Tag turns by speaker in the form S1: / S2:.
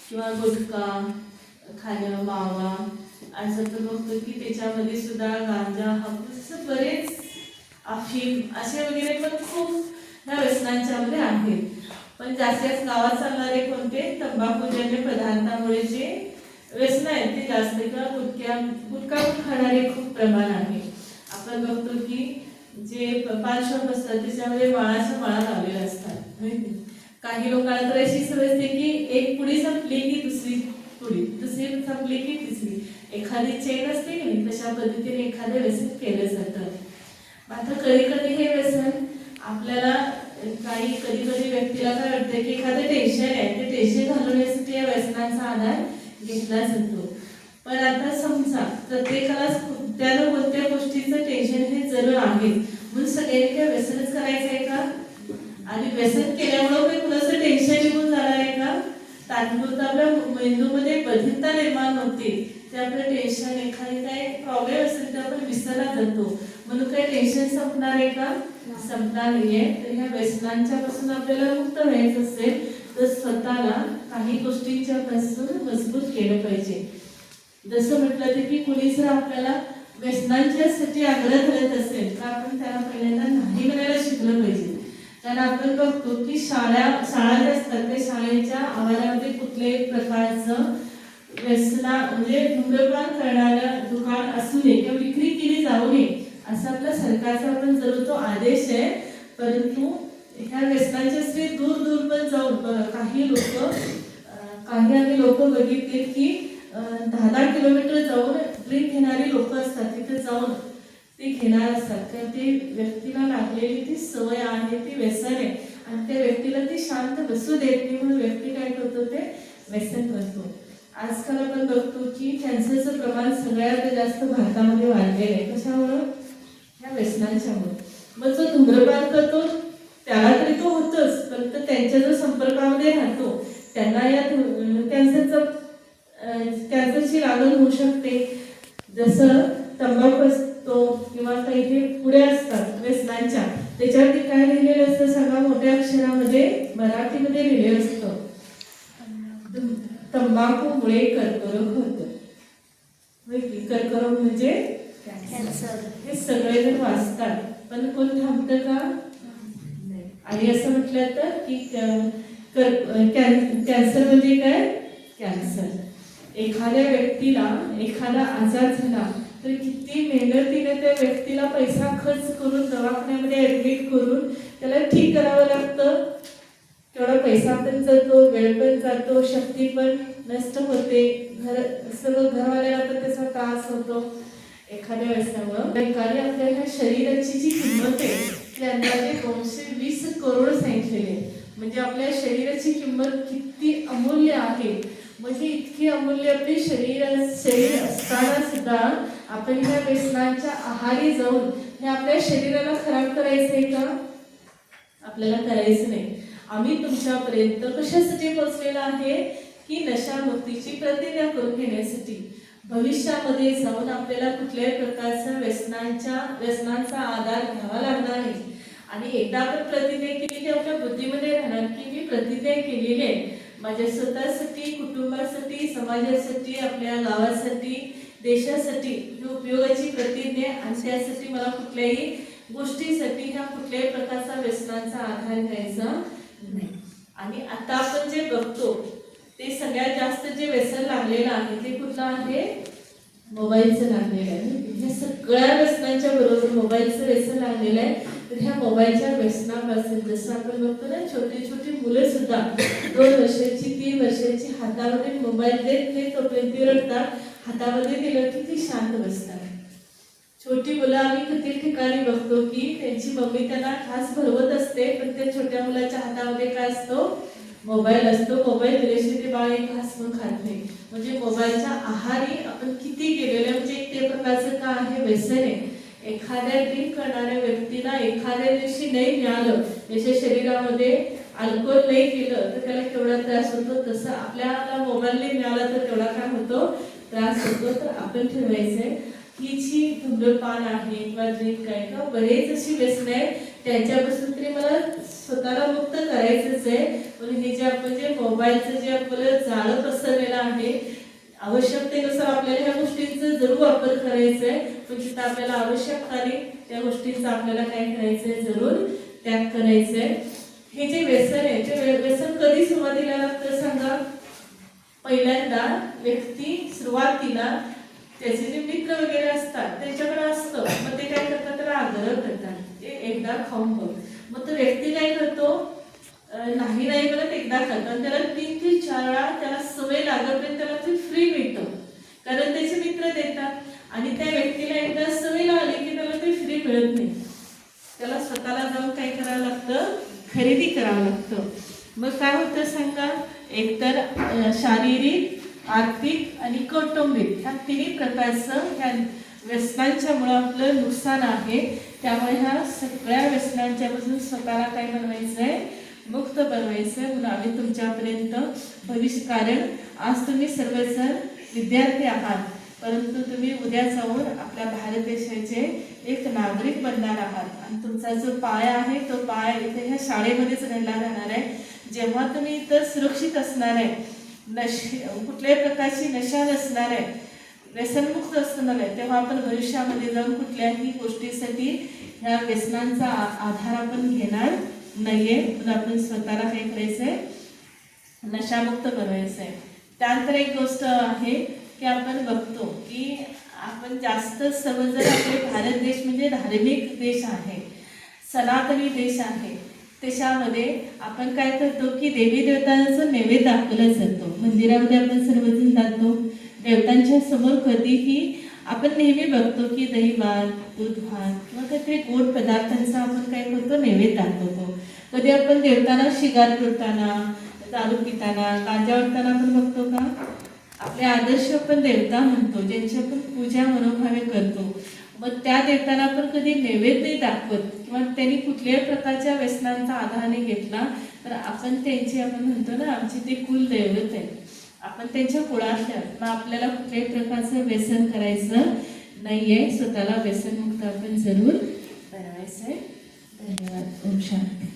S1: किंवा गुटखा खाणं, मावा, आज आपण बघतो की त्याच्यामध्ये सुद्धा गांजा, हापूस असं बरेच अफीम असे वगैरे पण खूप ह्या व्यसनांच्या मध्ये आहेत. पण जास्त गावात चालणारे कोणते तंबाखूजन्य पदार्थामुळे जे व्यसन आहेत ते जास्त, किंवा गुटखा खाणारे खूप प्रमाण आहे. आपण बघतो की जे पान शॉप असतात त्याच्यामध्ये माळाच्या माळा लावलेल्या असतात. काही लोकांना तर अशी सवय असते की एक पुडी संपली की दुसरी पुडी, दुसरी संपली की तिसरी, एखादी चेन असते की नाही तशा पद्धतीने एखादं व्यसन केलं जातं. आता कधी कधी हे व्यसन आपल्याला कधी कधी व्यक्तीला काय वाटतं की एखादं टेन्शन आहे, ते टेन्शन घालवण्यासाठी या व्यसनाचा आधार घेतला जातो. पण आता समजा प्रत्येकाला त्याला कोणत्या गोष्टीचं टेन्शन हे जरूर आहे, म्हणून सगळ्यांनी काय व्यसनच करायचं आहे का? आणि व्यसन केल्यामुळं काही कुणाचं टेन्शन निघून जाणार आहे का? तात्पुरतं आपल्या मेंदूमध्ये बधिरता निर्माण होते, ते आपलं टेन्शन, एखादी काय प्रॉब्लेम असेल तर आपण विसरला जातो, म्हणून काही टेन्शन संपणार आहे का? संपणार नाहीये. तर ह्या व्यसनांच्या पासून आपल्याला मुक्त व्हायचं असेल तर स्वतःला काही गोष्टींच्या पासून मजबूत केलं पाहिजे. जसं म्हटलं तर की कुणी जर आपल्याला व्यसनांच्यासाठी आग्रह करत असेल तर आपण त्याला पहिल्यांदा नाही म्हणायला शिकलं पाहिजे. कारण आपण बघतो की शाळा जे असतात त्या शाळेच्या आवारामध्ये कुठल्याही प्रकारचं व्यसना म्हणजे धूम्रपान करणारं दुकान असू नये किंवा विक्री केली जाऊ नये असा आपला सरकारचा पण जरूर तो आदेश आहे. परंतु ह्या व्यसनांच्या स्त्री दूर दूर पण जाऊन काही आम्ही लोक बघितले की 10-10 किलोमीटर जाऊन ड्रिंक घेणारी लोक असतात, तिथे जाऊन ते घेणार असतात. तर ते व्यक्तीला लागलेली ती सवय आहे, ती व्यसन आहे आणि त्या व्यक्तीला ती शांत बसू देत नाही, म्हणून व्यक्ती काय करतो ते व्यसन करतो. आजकाल आपण बघतो की कॅन्सरचं प्रमाण सगळ्यात जास्त भारतामध्ये वाढलेलं आहे. कशामुळं? ह्या व्यसनांच्यामुळे. मग जो धूम्रपान करतो त्याला तरी तो होतोच, परंतु त्यांच्या जो संपर्कामध्ये राहतो त्यांना या कॅन्सरची लागण होऊ शकते. जसं तंबाखू असतो किंवा काही पुढे असतात व्यसनांच्या, त्याच्यावरती काय लिहिलेलं असतं सांगा? मोठ्या अक्षरामध्ये मराठीमध्ये लिहिलेलं असतं, तंबाखूमुळे कर्करोग होतो. कर्करोग म्हणजे कॅन्सर. हे सगळेजण वाचतात पण कोण थांबतं का? आणि असं म्हटलं तर की कॅन्सर म्हणजे काय? कॅन्सर. एखाद्या व्यक्तीला एखादा आजार झाला तर किती मेहनतीने त्या व्यक्तीला पैसा खर्च करून दवाखान्यामध्ये ऍडमिट करून त्याला ठीक करावं लागतं. तेवढा पैसा पण जातो, वेळ पण जातो, शक्ती पण नष्ट होते, सर्व घरवाल्याला पण त्याचा त्रास होतो एखाद्या व्यसनामुळं. एखाद्या आपल्या ह्या शरीराची जी किंमत आहे ती अंदाजे 220 करोड सांगितलेली आहे. म्हणजे आपल्या शरीराची किंमत किती अमूल्य आहे. म्हणजे इतकी अमूल्य आपली शरीर असताना सुद्धा आपण ह्या व्यसनांच्या आहारी जाऊन हे आपल्या शरीराला खराब करायचं आहे का? आपल्याला करायचं नाही. आम्ही तुमच्यापर्यंत कशासाठी पोहोचलेला आहे की नशामुक्तीची प्रतिज्ञा करून घेण्यासाठी. भविष्यामध्ये जाऊन आपल्याला कुठल्याही प्रकारच्या व्यसनांचा आधार घ्यावा लागणार नाही. आणि एकदा आपण प्रतिज्ञा केली की आपल्या बुद्धीमध्ये राहणार की मी प्रतिज्ञा केलेली आहे माझ्या स्वतःसाठी, कुटुंबासाठी, समाजासाठी, आपल्या गावासाठी, देशासाठी ही उपयोगाची प्रतिज्ञा, आणि त्यासाठी मला कुठल्याही गोष्टीसाठी ह्या कुठल्याही प्रकारचा व्यसनांचा आधार घ्यायचा नाही. आणि आता आपण जे बघतो ते सगळ्यात जास्त जे व्यसन लागलेलं आहे ते कुठलं आहे? मोबाईलचं लागलेलं आहे. ह्या सगळ्या व्यसनांच्या बरोबर मोबाईलचं व्यसन लागलेलं आहे. तर ह्या मोबाईलच्या व्यसनापासून जसं आपण बघतो ना, छोटी छोटी मुलं सुद्धा 2 वर्षाची 3 वर्षाची हातामध्ये मोबाईल देत नाही तोपर्यंत रडतात, हातामध्ये दिलं की ती शांत बसतात. छोटी मुलं आम्ही किती ठिकाणी बघतो की त्यांची मम्मी त्यांना खास भरवत असते, पण त्या छोट्या मुलाच्या हातामध्ये काय असतो? मोबाईल असतो. मोबाईल दिल्याशिवाय ते बाळ एक घास पण खात नाही. म्हणजे मोबाईलच्या आहारी आपण किती गेलेलो, म्हणजे एक ते प्रकारचं का आहे? व्यसन आहे. एखाद्या ड्रिंक करणाऱ्या व्यक्तीला एखाद्या दिवशी नाही मिळालं, त्याच्या शरीरामध्ये अल्कोहोल नाही केलं तर त्याला केवढा त्रास होतो, तसं आपल्याला मोबाईल नाही मिळाला तर तेवढा काय होतो? त्रास होतो. तर आपण ठेवायचंय ही जी धूम्रपान आहे किंवा ड्रिंक आहे किंवा बरेच अशी व्यसने आहे त्यांच्यापासून तरी मला स्वतःला मुक्त करायचंच आहे. पण हे जे आपण जे मोबाईलचं जे आपलं जाळं पसरलेलं आहे, आवश्यकतेनुसार आपल्याला ह्या गोष्टींचा जरूर वापर करायचा आहे, पण तिथं आपल्याला आवश्यकताने त्या गोष्टींचा आपल्याला काय करायचंय, जरूर त्याग करायचंय. हे जे व्यसन आहे ते व्यसन कधी सुरुवातीला लागतं सांगा? पहिल्यांदा व्यक्ती सुरुवातीला त्याचे जे मित्र वगैरे असतात त्यांच्याकडे असतं, मग ते काय करतात, त्याला आग्रह करतात, ते एकदा खाऊन बघ. मग तो व्यक्ती काय करतो, नाही नाही म्हणत एकदा खातात, त्याला 3 ते 4 वेळा त्याला सवय लागेपर्यंत त्याला ते फ्री मिळतं, कारण त्याचे मित्र देतात. आणि त्या व्यक्तीला एकदा सवय लागली की त्याला ते फ्री मिळत नाही, त्याला स्वतःला जाऊन काय करावं लागतं, खरेदी करावं लागतं. मग काय होतं सांगा, एकतर शारीरिक, आर्थिक आणि कौटुंबिक ह्या तिन्ही प्रकारचं ह्या व्यसनांच्यामुळं आपलं नुकसान आहे. त्यामुळे ह्या सगळ्या व्यसनांच्यापासून स्वतःला काय बनवायचं आहे, मुक्त बनवायचं आहे. म्हणून आम्ही तुमच्यापर्यंत भविष्य, कारण आज तुम्ही सर्वजण विद्यार्थी आहात, परंतु तुम्ही उद्या जाऊन आपल्या भारत देशाचे एक नागरिक बनणार आहात. आणि तुमचा जो पाय आहे तो पाय इथे ह्या शाळेमध्येच घडला जाणार आहे. जेव्हा तुम्ही इथं सुरक्षित असणार आहे, कुठल्याही प्रकारची नशा नसणार आहे, व्यसनमुक्त असणार आहे, तेव्हा आपण भविष्यामध्ये जाऊन कुठल्याही गोष्टीसाठी ह्या व्यसनांचा आधार आपण घेणार नाहीये. म्हणून आपण स्वतःला काय करायचंय, नशामुक्त बनवायचं आहे. त्यानंतर एक गोष्ट आहे की आपण बघतो की आपण जास्त सर्वजण, आपले भारत देश म्हणजे धार्मिक देश आहे, सनातनी देश आहे. त्याच्यामध्ये आपण काय करतो की देवी देवतांचं नैवेद्य दाखवलं जातो. मंदिरामध्ये आपण सर्वजण जातो, देवतांच्या समोर कधीही आपण नेहमी बघतो की दही भात, दूध भात किंवा काहीतरी गोड पदार्थांचा आपण काय करतो, नैवेद्य दाखवतो. कधी आपण देवतांना शिगार करताना, दारू पिताना, गांजा ओढताना आपण बघतो का? आपले आदर्श आपण देवता म्हणतो, ज्यांची आपण पूजा मनोभावे करतो, मग त्या देवतांना आपण कधी नैवेद्य दाखवत किंवा त्यांनी कुठल्याही प्रकारच्या व्यसनांचा आधार नाही घेतला तर आपण त्यांची, आपण म्हणतो ना, आमची ते कुलदैवत आहे, आपण त्यांच्या कुळातल्या, मग आपल्याला कुठल्याही प्रकारचं व्यसन करायचं नाहीये. स्वतःला व्यसनमुक्त आपण जरूर बनवायचं आहे. धन्यवाद. ओम शांती.